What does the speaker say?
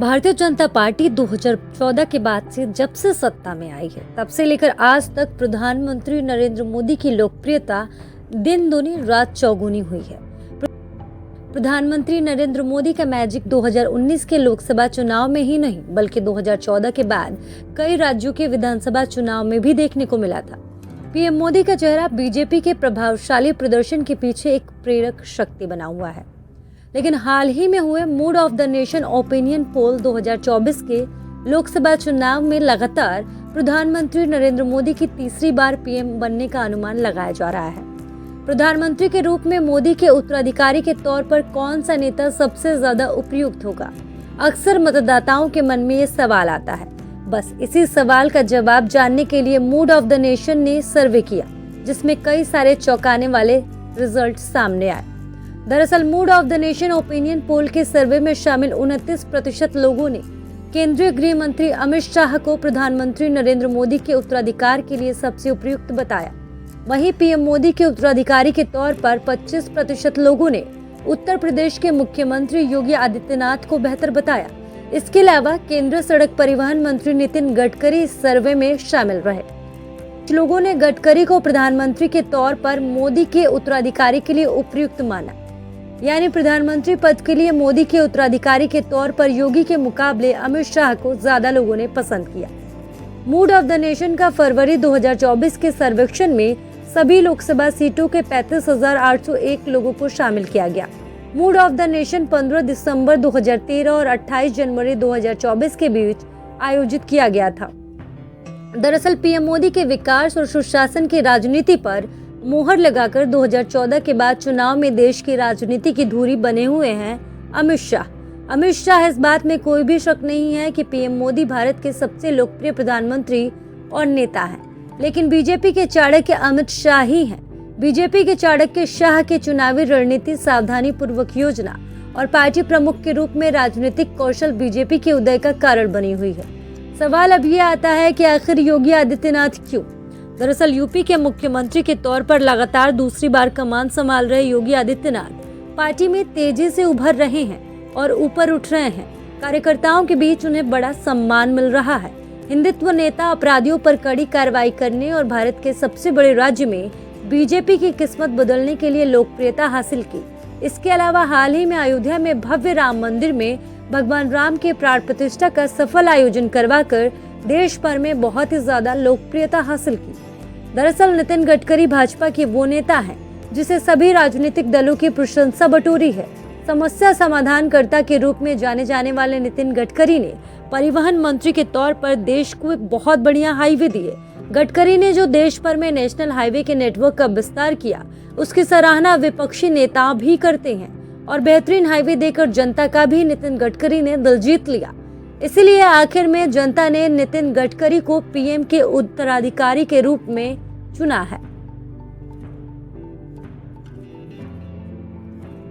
Bharatiya Janata party 2014 के बाद से जब से सत्ता में आई है तब से लेकर आज तक प्रधानमंत्री नरेंद्र मोदी की लोकप्रियता दिन दूनी रात चौगुनी हुई है। प्रधानमंत्री नरेंद्र मोदी का मैजिक 2019 के लोकसभा चुनाव में ही नहीं बल्कि 2014 के बाद कई राज्यों के विधानसभा चुनाव में भी देखने को मिला था। पीएम मोदी का चेहरा बीजेपी के प्रभावशाली प्रदर्शन के पीछे एक प्रेरक शक्ति बना हुआ है। लेकिन हाल ही में हुए mood off the nation opinion poll 2024 के लोकसभा चुनाव में लगातार प्रधानमंत्री नरेंद्र मोदी की तीसरी बार पीएम बनने का अनुमान लगाया जा रहा है। प्रधानमंत्री के रूप में मोदी के उत्तराधिकारी के तौर पर कौन सा नेता सबसे ज्यादा उपयुक्त होगा? अक्सर मतदाताओं के मन में ये सवाल आता है। बस इसी सवाल का जवाब जानने के लिए मूड ऑफ द नेशन ने सर्वे किया, जिसमें कई सारे चौंकाने वाले रिजल्ट सामने आए। दरअसल mood off the nation opinion poll के सर्वे में शामिल 29% लोगों ने केंद्रीय गृह मंत्री अमित शाह को प्रधानमंत्री नरेंद्र मोदी के उत्तराधिकार के लिए सबसे उपयुक्त बताया। वहीं पीएम मोदी के उत्तराधिकारी के तौर पर 25% लोगों ने उत्तर प्रदेश के मुख्यमंत्री योगी आदित्यनाथ को बेहतर बताया। इसके अलावा केंद्रीय सड़क परिवहन मंत्री नितिन गडकरी इस सर्वे में शामिल रहे। कुछ लोगों ने गडकरी को प्रधानमंत्री के तौर पर मोदी के उत्तराधिकारी के लिए उपयुक्त माना, यानी प्रधानमंत्री पद के लिए मोदी के उत्तराधिकारी के तौर पर योगी के मुकाबले अमित शाह को ज्यादा लोगों ने पसंद किया। मूड ऑफ द नेशन का फरवरी 2024 के सर्वेक्षण में सभी लोकसभा सीटों के 35,801 लोगों को शामिल किया गया। मूड ऑफ द नेशन 15 दिसंबर 2013 और 28 जनवरी 2024 के बीच आयोजित किया गया था। दरअसल पीएम मोदी के विकास और सुशासन की राजनीति पर मोहर लगाकर 2014 के बाद चुनाव में देश की राजनीति की धुरी बने हुए हैं अमित शाह। इस बात में कोई भी शक नहीं है कि पीएम मोदी भारत के सबसे लोकप्रिय प्रधानमंत्री और नेता हैं। लेकिन बीजेपी के चाणक्य अमित शाह ही हैं। बीजेपी के चाणक्य शाह की चुनावी रणनीति, सावधानी पूर्वक योजना और पार्टी प्रमुख के रूप में राजनीतिक कौशल बीजेपी के उदय का कारण बनी हुई है। सवाल अब ये आता है कि आखिर योगी आदित्यनाथ क्यों? दरअसल यूपी के मुख्यमंत्री के तौर पर लगातार दूसरी बार कमान संभाल रहे योगी आदित्यनाथ पार्टी में तेजी से उभर रहे हैं और ऊपर उठ रहे हैं। कार्यकर्ताओं के बीच उन्हें बड़ा सम्मान मिल रहा है। हिंदुत्व नेता अपराधियों पर कड़ी कार्रवाई करने और भारत के सबसे बड़े राज्य में बीजेपी की किस्मत बदलने के लिए लोकप्रियता हासिल की। इसके अलावा हाल ही में अयोध्या में भव्य राम मंदिर में भगवान राम के प्राण प्रतिष्ठा का सफल आयोजन करवाकर देश भर में बहुत ही ज्यादा लोकप्रियता हासिल की। दरअसल नितिन गडकरी भाजपा के वो नेता हैं जिसे सभी राजनीतिक दलों की प्रशंसा बटोरी है। समस्या समाधानकर्ता के रूप में जाने जाने वाले नितिन गडकरी ने परिवहन मंत्री के तौर पर देश को एक बहुत बढ़िया हाईवे दिए। गडकरी ने जो देश भर में नेशनल हाईवे के नेटवर्क का विस्तार किया, उसकी सराहना विपक्षी नेता भी करते हैं और बेहतरीन हाईवे देकर जनता का भी नितिन गडकरी ने दिल जीत लिया। इसीलिए आखिर में जनता ने नितिन गडकरी को पीएम के उत्तराधिकारी के रूप में चुना है।